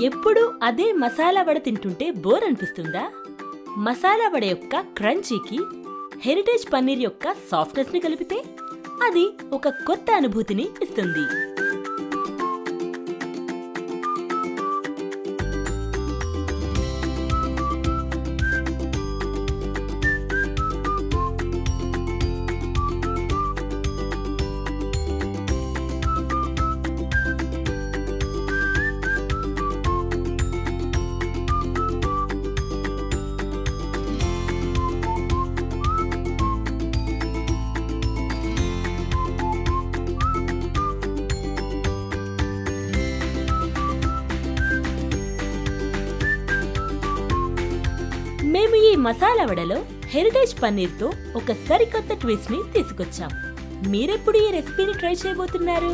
ఎప్పుడూ అదే మసాలా వడ తింటుంటే బోర్ అనిపిస్తుందా? మసాలా వడ యొక్క క్రంచీకి హెరిటేజ్ పన్నీర్ యొక్క సాఫ్ట్నెస్ ని కలిపితే అది ఒక కొత్త అనుభూతిని ఇస్తుంది. మేము ఈ మసాలా వడలో హెరిటేజ్ పన్నీర్తో ఒక సరికొత్త ట్విస్ట్ ని తీసుకొచ్చాం. మీరెప్పుడు ఈ రెసిపీని ట్రై చేయబోతున్నారు?